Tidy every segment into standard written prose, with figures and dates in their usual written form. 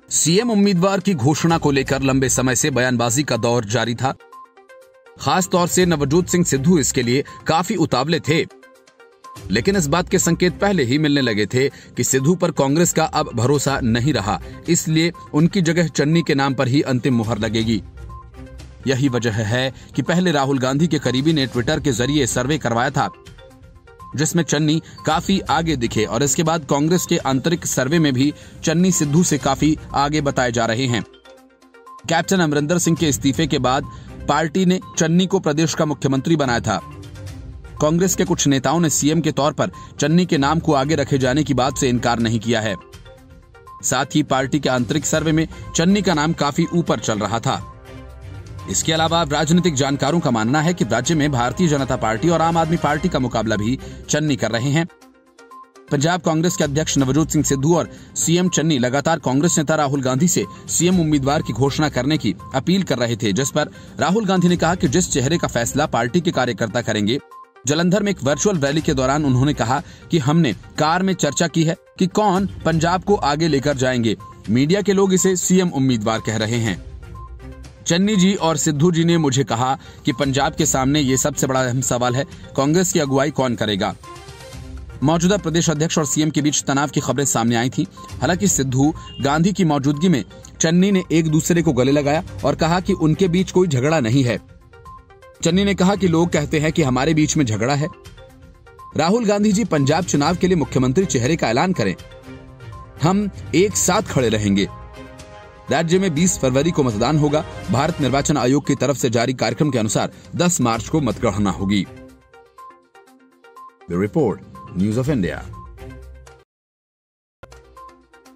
CM उम्मीदवार की घोषणा को लेकर लंबे समय से बयानबाजी का दौर जारी था। खास तौर से नवजोत सिंह सिद्धू इसके लिए काफी उतावले थे, लेकिन इस बात के संकेत पहले ही मिलने लगे थे कि सिद्धू पर कांग्रेस का अब भरोसा नहीं रहा, इसलिए उनकी जगह चन्नी के नाम पर ही अंतिम मुहर लगेगी। यही वजह है कि पहले राहुल गांधी के करीबी ने ट्विटर के जरिए सर्वे करवाया था, जिसमें चन्नी काफी आगे दिखे, और इसके बाद कांग्रेस के आंतरिक सर्वे में भी चन्नी सिद्धू से काफी आगे बताए जा रहे हैं। कैप्टन अमरिंदर सिंह के इस्तीफे के बाद पार्टी ने चन्नी को प्रदेश का मुख्यमंत्री बनाया था। कांग्रेस के कुछ नेताओं ने सीएम के तौर पर चन्नी के नाम को आगे रखे जाने की बात से इनकार नहीं किया है। साथ ही पार्टी के आंतरिक सर्वे में चन्नी का नाम काफी ऊपर चल रहा था। इसके अलावा राजनीतिक जानकारों का मानना है कि राज्य में भारतीय जनता पार्टी और आम आदमी पार्टी का मुकाबला भी चन्नी कर रहे हैं। पंजाब कांग्रेस के अध्यक्ष नवजोत सिंह सिद्धू और सीएम चन्नी लगातार कांग्रेस नेता राहुल गांधी से सीएम उम्मीदवार की घोषणा करने की अपील कर रहे थे, जिस पर राहुल गांधी ने कहा कि जिस चेहरे का फैसला पार्टी के कार्यकर्ता करेंगे। जालंधर में एक वर्चुअल रैली के दौरान उन्होंने कहा कि हमने कार में चर्चा की है कि कौन पंजाब को आगे लेकर जाएंगे। मीडिया के लोग इसे सीएम उम्मीदवार कह रहे हैं। चन्नी जी और सिद्धू जी ने मुझे कहा कि पंजाब के सामने ये सबसे बड़ा अहम सवाल है, कांग्रेस की अगुवाई कौन करेगा। मौजूदा प्रदेश अध्यक्ष और सीएम के बीच तनाव की खबरें सामने आई थी। हालांकि सिद्धू गांधी की मौजूदगी में चन्नी ने एक दूसरे को गले लगाया और कहा कि उनके बीच कोई झगड़ा नहीं है। चन्नी ने कहा कि लोग कहते हैं कि हमारे बीच में झगड़ा है। राहुल गांधी जी पंजाब चुनाव के लिए मुख्यमंत्री चेहरे का ऐलान करें, हम एक साथ खड़े रहेंगे। राज्य में 20 फरवरी को मतदान होगा। भारत निर्वाचन आयोग की तरफ से जारी कार्यक्रम के अनुसार 10 मार्च को मतगणना होगी। Bureau report, news of India.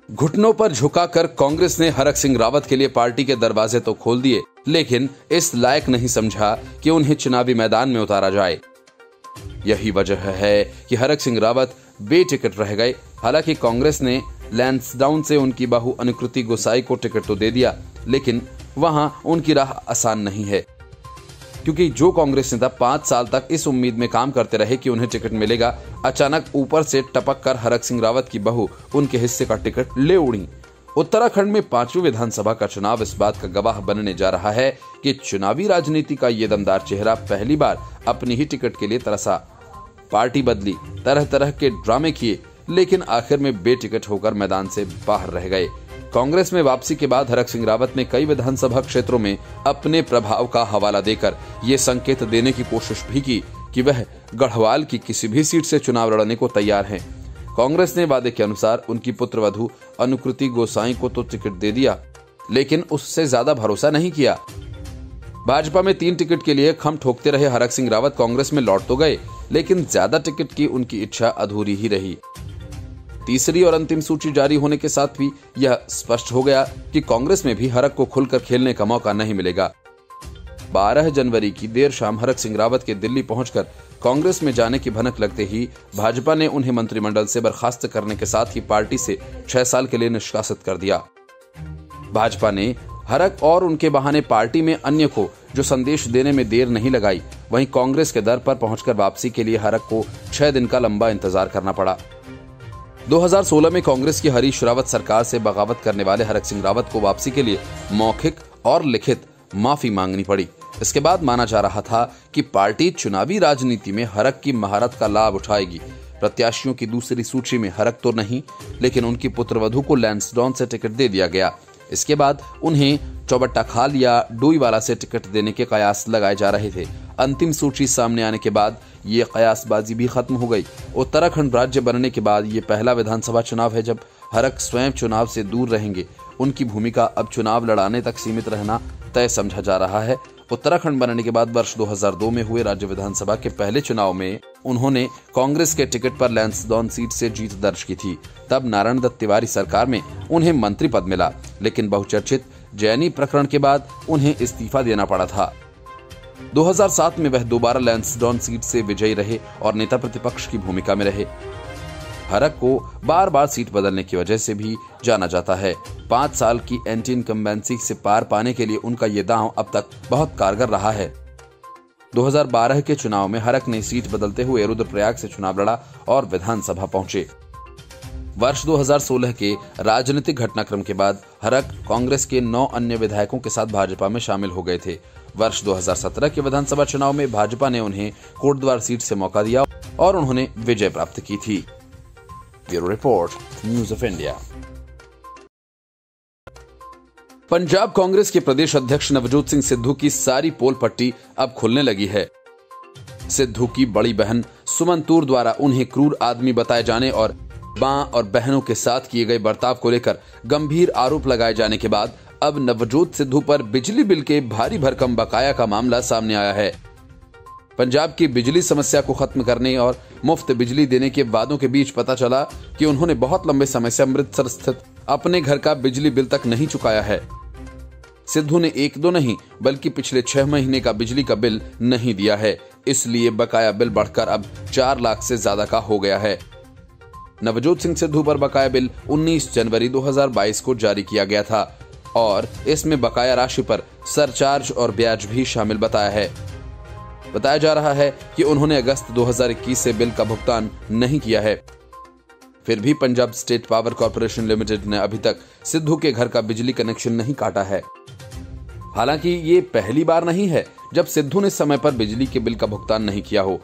घुटनों पर झुकाकर कांग्रेस ने हरक सिंह रावत के लिए पार्टी के दरवाजे तो खोल दिए, लेकिन इस लायक नहीं समझा कि उन्हें चुनावी मैदान में उतारा जाए। यही वजह है कि हरक सिंह रावत बेटिकट रह गए। हालांकि कांग्रेस ने लैंसडाउन से उनकी बहू अनुकृति गोसाई को टिकट तो दे दिया, लेकिन वहां उनकी राह आसान नहीं है, क्योंकि जो कांग्रेस नेता 5 साल तक इस उम्मीद में काम करते रहे कि उन्हें टिकट मिलेगा, अचानक ऊपर से टपक कर हरक सिंह रावत की बहू उनके हिस्से का टिकट ले उड़ी। उत्तराखंड में 5वीं विधानसभा का चुनाव इस बात का गवाह बनने जा रहा है कि चुनावी राजनीति का ये दमदार चेहरा पहली बार अपनी ही टिकट के लिए तरसा। पार्टी बदली, तरह तरह के ड्रामे किए, लेकिन आखिर में बेटिकट होकर मैदान से बाहर रह गए। कांग्रेस में वापसी के बाद हरक सिंह रावत ने कई विधानसभा क्षेत्रों में अपने प्रभाव का हवाला देकर ये संकेत देने की कोशिश भी की कि वह गढ़वाल की किसी भी सीट से चुनाव लड़ने को तैयार हैं। कांग्रेस ने वादे के अनुसार उनकी पुत्रवधू अनुकृति गोसाई को तो टिकट दे दिया, लेकिन उससे ज्यादा भरोसा नहीं किया। भाजपा में 3 टिकट के लिए खम ठोकते रहे हरक सिंह रावत कांग्रेस में लौट तो गए, लेकिन ज्यादा टिकट की उनकी इच्छा अधूरी ही रही। तीसरी और अंतिम सूची जारी होने के साथ भी यह स्पष्ट हो गया कि कांग्रेस में भी हरक को खुलकर खेलने का मौका नहीं मिलेगा। 12 जनवरी की देर शाम हरक सिंह रावत के दिल्ली पहुंचकर कांग्रेस में जाने की भनक लगते ही भाजपा ने उन्हें मंत्रिमंडल से बर्खास्त करने के साथ ही पार्टी से 6 साल के लिए निष्कासित कर दिया। भाजपा ने हरक और उनके बहाने पार्टी में अन्य को जो संदेश देने में देर नहीं लगाई, वहीं कांग्रेस के दर पर पहुंचकर वापसी के लिए हरक को 6 दिन का लंबा इंतजार करना पड़ा। 2016 में कांग्रेस की हरीश रावत सरकार से बगावत करने वाले हरक सिंह रावत को वापसी के लिए मौखिक और लिखित माफी मांगनी पड़ी। इसके बाद माना जा रहा था कि पार्टी चुनावी राजनीति में हरक की महारत का लाभ उठाएगी। प्रत्याशियों की दूसरी सूची में हरक तो नहीं, लेकिन उनकी पुत्रवधू को लैंसडाउन से टिकट दे दिया गया। इसके बाद उन्हें चौबट्टा खाल या डोईवाला से टिकट देने के कयास लगाए जा रहे थे। अंतिम सूची सामने आने के बाद ये कयासबाजी भी खत्म हो गई। उत्तराखंड राज्य बनने के बाद ये पहला विधानसभा चुनाव है जब हरक स्वयं चुनाव से दूर रहेंगे। उनकी भूमिका अब चुनाव लड़ाने तक सीमित रहना तय समझा जा रहा है। उत्तराखंड बनने के बाद वर्ष 2002 में हुए राज्य विधानसभा के पहले चुनाव में उन्होंने कांग्रेस के टिकट पर लैंसडाउन सीट से जीत दर्ज की थी। तब नारायण दत्त तिवारी सरकार में उन्हें मंत्री पद मिला, लेकिन बहुचर्चित जैनी प्रकरण के बाद उन्हें इस्तीफा देना पड़ा था। 2007 में वह दोबारा लैंसडाउन सीट से विजयी रहे और नेता प्रतिपक्ष की भूमिका में रहे। हरक को बार बार सीट बदलने की वजह से भी जाना जाता है। 5 साल की एंटी इनकम्बेंसी से पार पाने के लिए उनका ये दांव अब तक बहुत कारगर रहा है। 2012 के चुनाव में हरक ने सीट बदलते हुए रुद्रप्रयाग से चुनाव लड़ा और विधानसभा पहुंचे। वर्ष 2016 के राजनीतिक घटनाक्रम के बाद हरक कांग्रेस के 9 अन्य विधायकों के साथ भाजपा में शामिल हो गए थे। वर्ष 2017 के विधानसभा चुनाव में भाजपा ने उन्हें कोटद्वार सीट से मौका दिया और उन्होंने विजय प्राप्त की थी। Bureau report, news of India. Punjab Congress के प्रदेश अध्यक्ष नवजोत सिंह सिद्धू की सारी पोल पट्टी अब खुलने लगी है। सिद्धू की बड़ी बहन सुमन तूर द्वारा उन्हें क्रूर आदमी बताए जाने और मां और बहनों के साथ किए गए बर्ताव को लेकर गंभीर आरोप लगाए जाने के बाद अब नवजोत सिद्धू पर बिजली बिल के भारी भरकम बकाया का मामला सामने आया है। पंजाब की बिजली समस्या को खत्म करने और मुफ्त बिजली देने के वादों के बीच पता चला कि उन्होंने बहुत लंबे समय से अमृतसर स्थित अपने घर का बिजली बिल तक नहीं चुकाया है। सिद्धू ने 1-2 नहीं बल्कि पिछले 6 महीने का बिजली का बिल नहीं दिया है, इसलिए बकाया बिल बढ़कर अब 4 लाख से ज्यादा का हो गया है। नवजोत सिंह सिद्धू पर बकाया बिल 19 जनवरी 2022 को जारी किया गया था और इसमें बकाया राशि पर सरचार्ज और ब्याज भी शामिल बताया है। बताया जा रहा है कि उन्होंने अगस्त 2021 से बिल का भुगतान नहीं किया है। फिर भी Punjab state power corporation limited ने अभी तक सिद्धू के घर का बिजली कनेक्शन नहीं काटा है। हालांकि ये पहली बार नहीं है जब सिद्धू ने समय पर बिजली के बिल का भुगतान नहीं किया हो।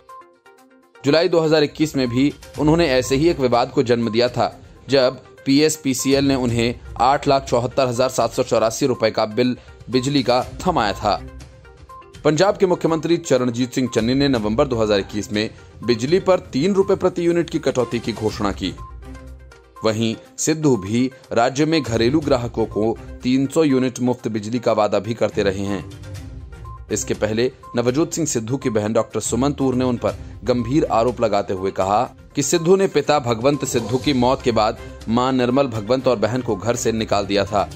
जुलाई 2021 में भी उन्होंने ऐसे ही एक विवाद को जन्म दिया था जब PSPCL ने उन्हें 8,74,784 रुपए का बिल बिजली का थमाया था। पंजाब के मुख्यमंत्री चरणजीत सिंह चन्नी ने नवंबर 2021 में बिजली पर 3 रुपए प्रति यूनिट की कटौती की घोषणा की। वहीं सिद्धू भी राज्य में घरेलू ग्राहकों को 300 यूनिट मुफ्त बिजली का वादा भी करते रहे हैं। इसके पहले नवजोत सिंह सिद्धू की बहन डॉक्टर सुमन तूर ने उन पर गंभीर आरोप लगाते हुए कहा कि सिद्धू ने पिता भगवंत सिद्धू की मौत के बाद मां निर्मल भगवंत और बहन को घर से निकाल दिया था।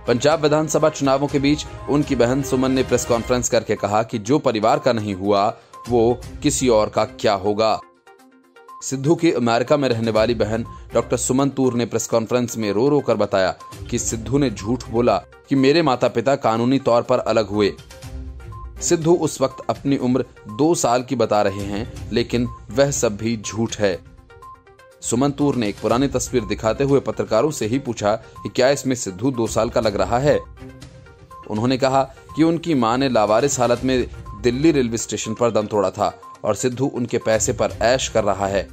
पंजाब विधानसभा चुनावों के बीच उनकी बहन सुमन ने प्रेस कॉन्फ्रेंस करके कहा कि जो परिवार का नहीं हुआ वो किसी और का क्या होगा। सिद्धू की अमेरिका में रहने वाली बहन डॉक्टर सुमन तूर ने प्रेस कॉन्फ्रेंस में रो रो कर बताया कि सिद्धू ने झूठ बोला कि मेरे माता पिता कानूनी तौर पर अलग हुए। सिद्धू उस वक्त अपनी उम्र 2 साल की बता रहे हैं, लेकिन वह सब भी झूठ है। सुमन तूर ने एक पुरानी तस्वीर दिखाते हुए पत्रकारों से ही पूछा कि क्या इसमें सिद्धू 2 साल का लग रहा है। उन्होंने कहा कि उनकी मां ने लावारिस हालत में दिल्ली रेलवे स्टेशन पर दम तोड़ा था और सिद्धू उनके पैसे पर ऐश कर रहा है।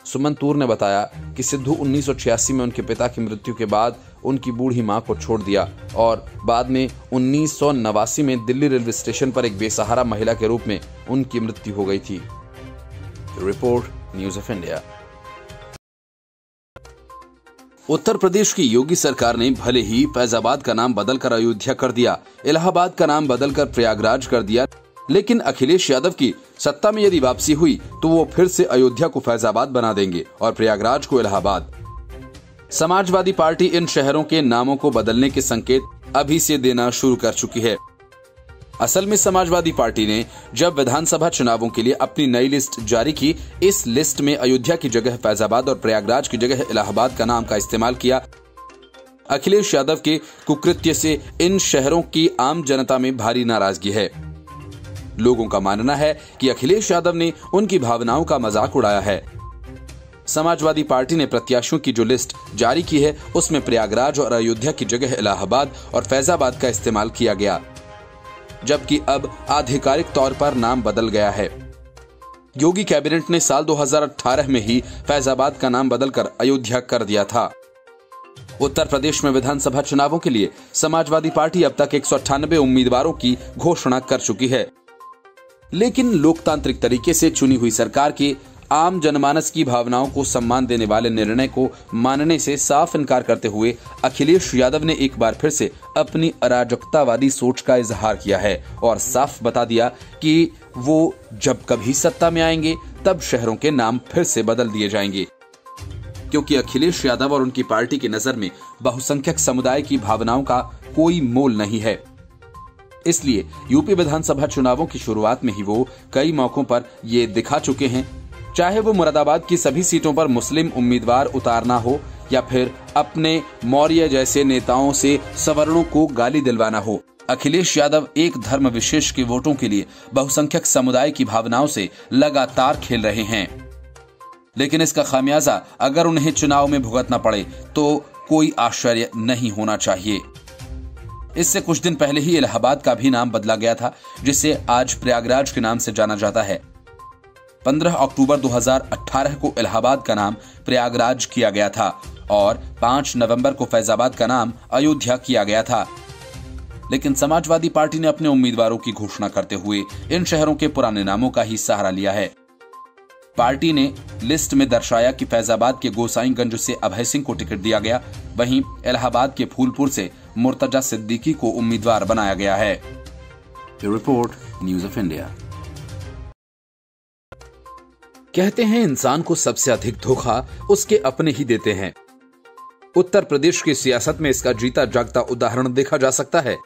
सुमन तूर ने बताया कि सिद्धू 1986 में उनके पिता की मृत्यु के बाद उनकी बूढ़ी मां को छोड़ दिया और बाद में 1989 में दिल्ली रेलवे स्टेशन पर एक बेसहारा महिला के रूप में उनकी मृत्यु हो गई थी। Report, news of India. Uttar Pradesh की योगी सरकार ने भले ही फैजाबाद का नाम बदलकर अयोध्या कर दिया, इलाहाबाद का नाम बदलकर प्रयागराज कर दिया, लेकिन अखिलेश यादव की सत्ता में यदि वापसी हुई तो वो फिर से अयोध्या को फैजाबाद बना देंगे और प्रयागराज को इलाहाबाद। समाजवादी पार्टी इन शहरों के नामों को बदलने के संकेत अभी से देना शुरू कर चुकी है। असल में समाजवादी पार्टी ने जब विधानसभा चुनावों के लिए अपनी नई लिस्ट जारी की, इस लिस्ट में अयोध्या की जगह फैजाबाद और प्रयागराज की जगह इलाहाबाद का नाम का इस्तेमाल किया। अखिलेश यादव के कुकृत्य से इन शहरों की आम जनता में भारी नाराजगी है। लोगों का मानना है कि अखिलेश यादव ने उनकी भावनाओं का मजाक उड़ाया है। समाजवादी पार्टी ने प्रत्याशियों की जो लिस्ट जारी की है उसमें प्रयागराज और अयोध्या की जगह इलाहाबाद और फैजाबाद का इस्तेमाल किया गया, जबकि अब आधिकारिक तौर पर नाम बदल गया है। योगी कैबिनेट ने साल 2018 में ही फैजाबाद का नाम बदलकर अयोध्या कर दिया था। उत्तर प्रदेश में विधानसभा चुनावों के लिए समाजवादी पार्टी अब तक 198 उम्मीदवारों की घोषणा कर चुकी है, लेकिन लोकतांत्रिक तरीके से चुनी हुई सरकार के आम जनमानस की भावनाओं को सम्मान देने वाले निर्णय को मानने से साफ इनकार करते हुए अखिलेश यादव ने एक बार फिर से अपनी अराजकतावादी सोच का इजहार किया है और साफ बता दिया कि वो जब कभी सत्ता में आएंगे तब शहरों के नाम फिर से बदल दिए जाएंगे, क्योंकि अखिलेश यादव और उनकी पार्टी की नजर में बहुसंख्यक समुदाय की भावनाओं का कोई मोल नहीं है। इसलिए यूपी विधानसभा चुनावों की शुरुआत में ही वो कई मौकों पर ये दिखा चुके हैं, चाहे वो मुरादाबाद की सभी सीटों पर मुस्लिम उम्मीदवार उतारना हो या फिर अपने मौर्य जैसे नेताओं से सवर्णों को गाली दिलवाना हो। अखिलेश यादव एक धर्म विशेष के वोटों के लिए बहुसंख्यक समुदाय की भावनाओं से लगातार खेल रहे हैं। लेकिन इसका खामियाजा अगर उन्हें चुनाव में भुगतना पड़े तो कोई आश्चर्य नहीं होना चाहिए। इससे कुछ दिन पहले ही इलाहाबाद का भी नाम बदला गया था, जिसे आज प्रयागराज के नाम से जाना जाता है। 15 अक्टूबर 2018 को इलाहाबाद का नाम प्रयागराज किया गया था और 5 नवंबर को फैजाबाद का नाम अयोध्या किया गया था। लेकिन समाजवादी पार्टी ने अपने उम्मीदवारों की घोषणा करते हुए इन शहरों के पुराने नामों का ही सहारा लिया है। पार्टी ने लिस्ट में दर्शाया कि फैजाबाद के गोसाईगंज से अभय सिंह को टिकट दिया गया, वहीं इलाहाबाद के फूलपुर से मुर्तजा सिद्दीकी को उम्मीदवार बनाया गया है। Report, news of India. कहते हैं इंसान को सबसे अधिक धोखा उसके अपने ही देते हैं। उत्तर प्रदेश की सियासत में इसका जीता जागता उदाहरण देखा जा सकता है।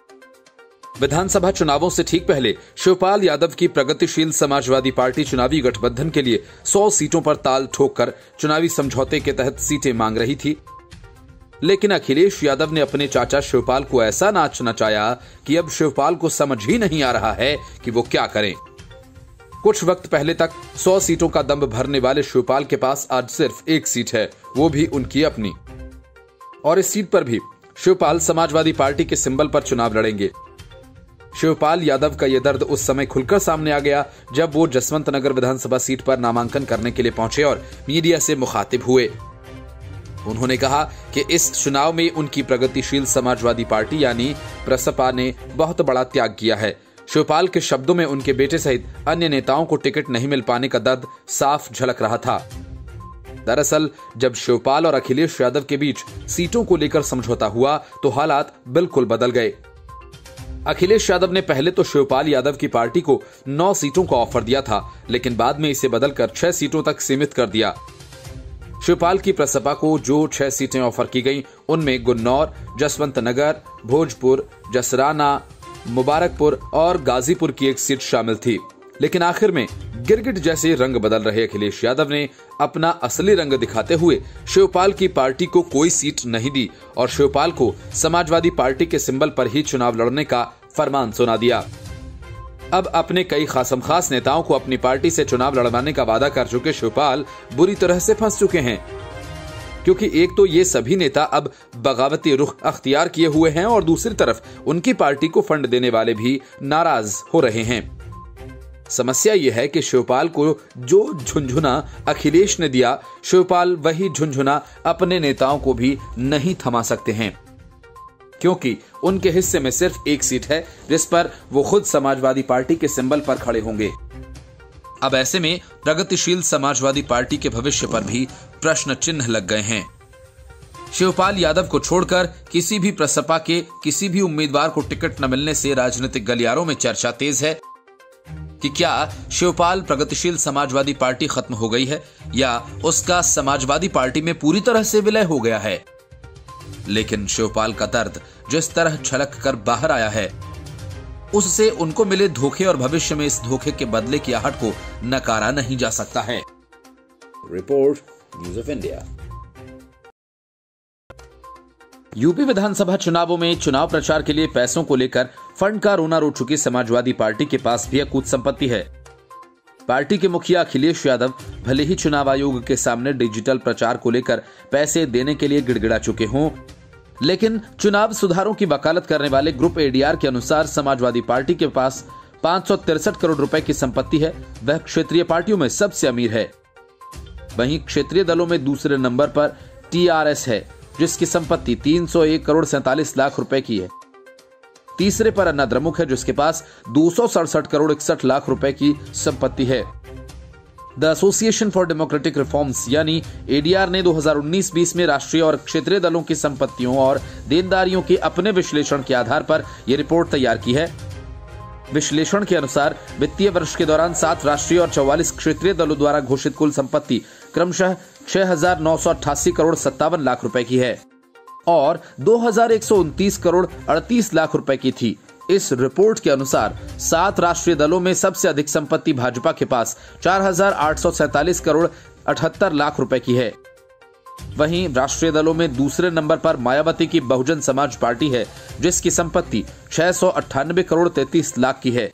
विधानसभा चुनावों से ठीक पहले शिवपाल यादव की प्रगतिशील समाजवादी पार्टी चुनावी गठबंधन के लिए 100 सीटों पर ताल ठोककर चुनावी समझौते के तहत सीटें मांग रही थी। लेकिन अखिलेश यादव ने अपने चाचा शिवपाल को ऐसा नाच नचाया कि अब शिवपाल को समझ ही नहीं आ रहा है कि वो क्या करें। कुछ वक्त पहले तक 100 सीटों का दंभ भरने वाले शिवपाल के पास आज सिर्फ एक सीट है, वो भी उनकी अपनी। और इस सीट पर भी शिवपाल समाजवादी पार्टी के सिंबल पर चुनाव लड़ेंगे। शिवपाल यादव का यह दर्द उस समय खुलकर सामने आ गया जब वो जसवंत नगर विधानसभा सीट पर नामांकन करने के लिए पहुंचे और मीडिया से मुखातिब हुए। उन्होंने कहा कि इस चुनाव में उनकी प्रगतिशील समाजवादी पार्टी यानी प्रसपा ने बहुत बड़ा त्याग किया है। शिवपाल के शब्दों में उनके बेटे सहित अन्य नेताओं को टिकट नहीं मिल पाने का दर्द साफ झलक रहा था। दरअसल जब शिवपाल और अखिलेश यादव के बीच सीटों को लेकर समझौता हुआ तो हालात बिल्कुल बदल गए। अखिलेश यादव ने पहले तो शिवपाल यादव की पार्टी को 9 सीटों का ऑफर दिया था, लेकिन बाद में इसे बदलकर 6 सीटों तक सीमित कर दिया। शिवपाल की प्रसपा को जो 6 सीटें ऑफर की गईं, उनमें गुन्नौर, जसवंत नगर, भोजपुर, जसराना, मुबारकपुर और गाजीपुर की एक सीट शामिल थी। लेकिन आखिर में गिरगिट जैसे रंग बदल रहे अखिलेश यादव ने अपना असली रंग दिखाते हुए शिवपाल की पार्टी को कोई सीट नहीं दी और शिवपाल को समाजवादी पार्टी के सिंबल पर ही चुनाव लड़ने का फरमान सुना दिया। अब अपने कई खासम खास नेताओं को अपनी पार्टी से चुनाव लड़वाने का वादा कर चुके शिवपाल बुरी तरह से फंस चुके हैं, क्योंकि एक तो ये सभी नेता अब बगावती रुख अख्तियार किए हुए हैं और दूसरी तरफ उनकी पार्टी को फंड देने वाले भी नाराज हो रहे हैं। समस्या यह है कि शिवपाल को जो झुंझुना अखिलेश ने दिया, शिवपाल वही झुंझुना अपने नेताओं को भी नहीं थमा सकते हैं, क्योंकि उनके हिस्से में सिर्फ एक सीट है जिस पर वो खुद समाजवादी पार्टी के सिंबल पर खड़े होंगे। अब ऐसे में प्रगतिशील समाजवादी पार्टी के भविष्य पर भी प्रश्न चिन्ह लग गए हैं। शिवपाल यादव को छोड़कर किसी भी प्रसपा के किसी भी उम्मीदवार को टिकट न मिलने से राजनीतिक गलियारों में चर्चा तेज है कि क्या शिवपाल प्रगतिशील समाजवादी पार्टी खत्म हो गई है या उसका समाजवादी पार्टी में पूरी तरह से विलय हो गया है। लेकिन शिवपाल का दर्द जिस तरह छलक कर बाहर आया है, उससे उनको मिले धोखे और भविष्य में इस धोखे के बदले की आहट को नकारा नहीं जा सकता है। Report, news of India. UP विधानसभा चुनावों में चुनाव प्रचार के लिए पैसों को लेकर फंड का रोना रो चुकी समाजवादी पार्टी के पास भी अकूत संपत्ति है। पार्टी के मुखिया अखिलेश यादव भले ही चुनाव आयोग के सामने डिजिटल प्रचार को लेकर पैसे देने के लिए गिड़गिड़ा चुके हों, लेकिन चुनाव सुधारों की वकालत करने वाले ग्रुप एडीआर के अनुसार समाजवादी पार्टी के पास 563 करोड़ रुपए की संपत्ति है। वह क्षेत्रीय पार्टियों में सबसे अमीर है। वहीं क्षेत्रीय दलों में दूसरे नंबर पर टीआरएस है, जिसकी संपत्ति 301 करोड़ 47 लाख रुपए की है। तीसरे पर अन्ना द्रमुक है, जिसके पास 267 करोड़ 61 लाख रुपए की संपत्ति है। The association for democratic reforms यानी एडीआर ने 2019-20 में राष्ट्रीय और क्षेत्रीय दलों की संपत्तियों और देनदारियों के अपने विश्लेषण के आधार पर यह रिपोर्ट तैयार की है। विश्लेषण के अनुसार वित्तीय वर्ष के दौरान 7 राष्ट्रीय और 44 क्षेत्रीय दलों द्वारा घोषित कुल संपत्ति क्रमशः 6,988 करोड़ 57 लाख रुपए की है और 2,129 करोड़ 38 लाख रुपए की थी। इस रिपोर्ट के अनुसार 7 राष्ट्रीय दलों में सबसे अधिक संपत्ति भाजपा के पास 4,847 करोड़ 78 लाख रुपए की है। वहीं राष्ट्रीय दलों में दूसरे नंबर पर मायावती की बहुजन समाज पार्टी है, जिसकी संपत्ति 698 करोड़ 33 लाख की है।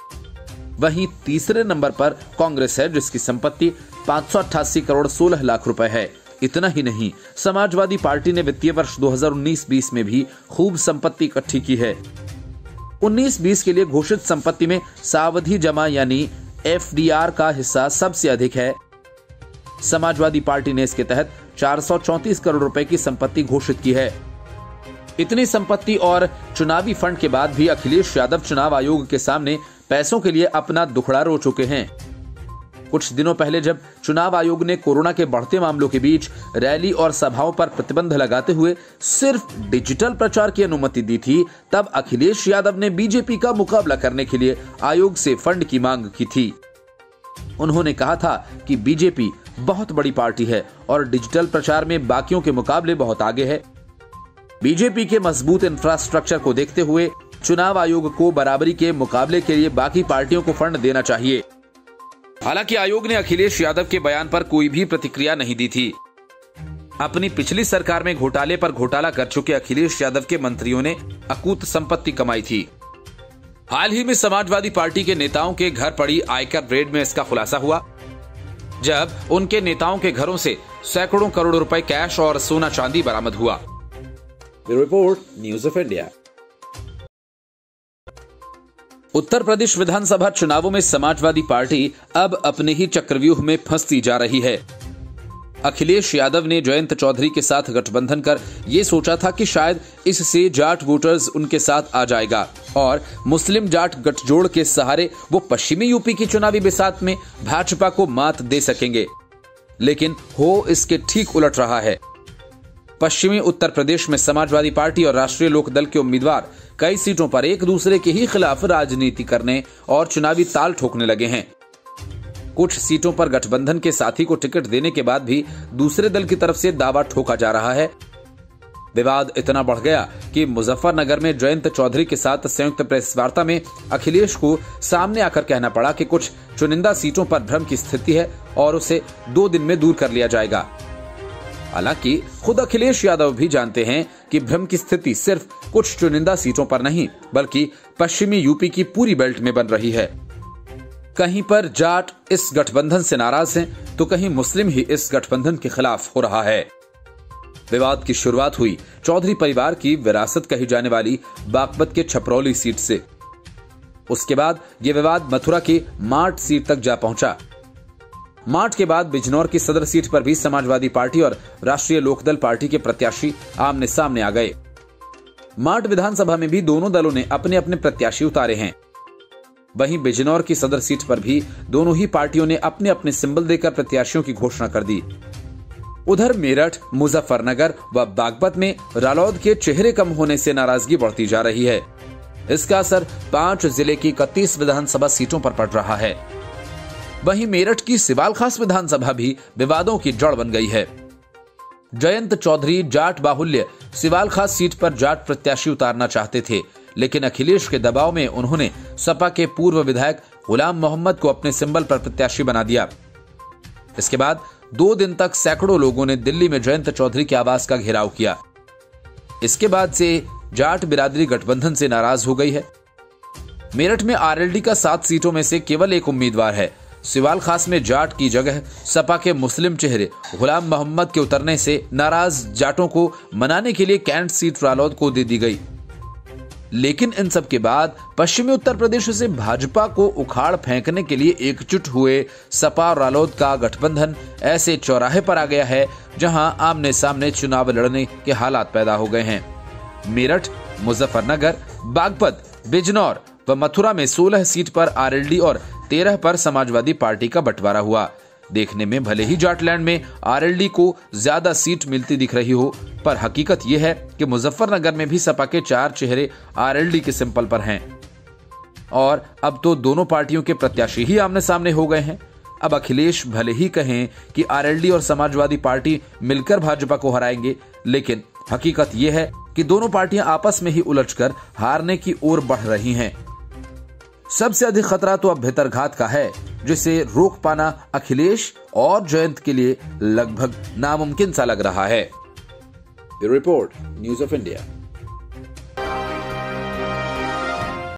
वहीं तीसरे नंबर पर कांग्रेस है, जिसकी संपत्ति 588 करोड़ 16 लाख रुपए है। इतना ही नहीं, समाजवादी पार्टी ने वित्तीय वर्ष 2019-20 में भी खूब संपत्ति इकट्ठी की है। 19-20 के लिए घोषित संपत्ति में सावधि जमा यानी FDR का हिस्सा सबसे अधिक है। समाजवादी पार्टी ने इसके तहत 434 करोड़ रुपए की संपत्ति घोषित की है। इतनी संपत्ति और चुनावी फंड के बाद भी अखिलेश यादव चुनाव आयोग के सामने पैसों के लिए अपना दुखड़ा रो चुके हैं। कुछ दिनों पहले जब चुनाव आयोग ने कोरोना के बढ़ते मामलों के बीच रैली और सभाओं पर प्रतिबंध लगाते हुए सिर्फ डिजिटल प्रचार की अनुमति दी थी, तब अखिलेश यादव ने बीजेपी का मुकाबला करने के लिए आयोग से फंड की मांग की थी। उन्होंने कहा था कि बीजेपी बहुत बड़ी पार्टी है और डिजिटल प्रचार में बाकियों के मुकाबले बहुत आगे है। बीजेपी के मजबूत इंफ्रास्ट्रक्चर को देखते हुए चुनाव आयोग को बराबरी के मुकाबले के लिए बाकी पार्टियों को फंड देना चाहिए। हालांकि आयोग ने अखिलेश यादव के बयान पर कोई भी प्रतिक्रिया नहीं दी थी। अपनी पिछली सरकार में घोटाले पर घोटाला कर चुके अखिलेश यादव के मंत्रियों ने अकूत संपत्ति कमाई थी। हाल ही में समाजवादी पार्टी के नेताओं के घर पड़ी आयकर रेड में इसका खुलासा हुआ, जब उनके नेताओं के घरों से सैकड़ों करोड़ रुपए कैश और सोना चांदी बरामद हुआ। Bureau report, news of India. Uttar Pradesh विधानसभा चुनावों में समाजवादी पार्टी अब अपने ही चक्रव्यूह में फंसती जा रही है। अखिलेश यादव ने जयंत चौधरी के साथ गठबंधन कर ये सोचा था कि शायद इससे जाट वोटर्स उनके साथ आ जाएगा और मुस्लिम जाट गठजोड़ के सहारे वो पश्चिमी यूपी की चुनावी बिसात में भाजपा को मात दे सकेंगे। लेकिन हो इसके ठीक उलट रहा है। पश्चिमी उत्तर प्रदेश में समाजवादी पार्टी और राष्ट्रीय लोकदल के उम्मीदवार कई सीटों पर एक दूसरे के ही खिलाफ राजनीति करने और चुनावी ताल ठोकने लगे हैं। कुछ सीटों पर गठबंधन के साथी को टिकट देने के बाद भी दूसरे दल की तरफ से दावा ठोका जा रहा है। विवाद इतना बढ़ गया कि मुजफ्फरनगर में जयंत चौधरी के साथ संयुक्त प्रेस वार्ता में अखिलेश को सामने आकर कहना पड़ा कि कुछ चुनिंदा सीटों पर भ्रम की स्थिति है और उसे 2 दिन में दूर कर लिया जाएगा। हालांकि खुद अखिलेश यादव भी जानते हैं कि भ्रम की स्थिति सिर्फ कुछ चुनिंदा सीटों पर नहीं, बल्कि पश्चिमी यूपी की पूरी बेल्ट में बन रही है। कहीं पर जाट इस गठबंधन से नाराज हैं, तो कहीं मुस्लिम ही इस गठबंधन के खिलाफ हो रहा है। विवाद की शुरुआत हुई चौधरी परिवार की विरासत कही जाने वाली बागपत के छपरौली सीट से। उसके बाद यह विवाद मथुरा की माट सीट तक जा पहुंचा। माट के बाद बिजनौर की सदर सीट पर भी समाजवादी पार्टी और राष्ट्रीय लोकदल पार्टी के प्रत्याशी आमने सामने आ गए। माट विधानसभा में भी दोनों दलों ने अपने अपने प्रत्याशी उतारे हैं। वहीं बिजनौर की सदर सीट पर भी दोनों ही पार्टियों ने अपने अपने सिंबल देकर प्रत्याशियों की घोषणा कर दी। उधर मेरठ, मुजफ्फरनगर व बागपत में रालोद के चेहरे कम होने से नाराजगी बढ़ती जा रही है। इसका असर 5 जिले की 31 विधानसभा सीटों पर पड़ रहा है। वहीं मेरठ की सिवाल खास विधानसभा भी विवादों की जड़ बन गई है। जयंत चौधरी जाट बाहुल्य सिवाल खास सीट पर जाट प्रत्याशी उतारना चाहते थे, लेकिन अखिलेश के दबाव में उन्होंने सपा के पूर्व विधायक गुलाम मोहम्मद को अपने सिंबल पर प्रत्याशी बना दिया। इसके बाद 2 दिन तक सैकड़ों लोगों ने दिल्ली में जयंत चौधरी के आवास का घेराव किया। इसके बाद से जाट बिरादरी गठबंधन से नाराज हो गई है। मेरठ में आरएलडी का 7 सीटों में से केवल एक उम्मीदवार है। सिवाल खास में जाट की जगह सपा के मुस्लिम चेहरे गुलाम मोहम्मद के उतरने से नाराज जाटों को मनाने के लिए कैंट सीट रालोद को दे दी गई। लेकिन इन सब के बाद पश्चिमी उत्तर प्रदेश से भाजपा को उखाड़ फेंकने के लिए एकजुट हुए सपा और रालोद का गठबंधन ऐसे चौराहे पर आ गया है जहां आमने सामने चुनाव लड़ने के हालात पैदा हो गए हैं। मेरठ, मुजफ्फरनगर, बागपत, बिजनौर व मथुरा में 16 सीट पर आरएलडी और 13 पर समाजवादी पार्टी का बंटवारा हुआ। देखने में भले ही जाटलैंड में आरएलडी को ज्यादा सीट मिलती दिख रही हो, पर हकीकत यह है कि मुजफ्फरनगर में भी सपा के 4 चेहरे आरएलडी के सिंबल पर हैं और अब तो दोनों पार्टियों के प्रत्याशी ही आमने सामने हो गए हैं। अब अखिलेश भले ही कहें कि आरएलडी और समाजवादी पार्टी मिलकर भाजपा को हराएंगे, लेकिन हकीकत यह है कि दोनों पार्टियां आपस में ही उलझकर हारने की ओर बढ़ रही हैं। सबसे अधिक खतरा तो अब भितरघात का है, जिसे रोक पाना अखिलेश और जयंत के लिए लगभग नामुमकिन सा लग रहा है। Report, news of India.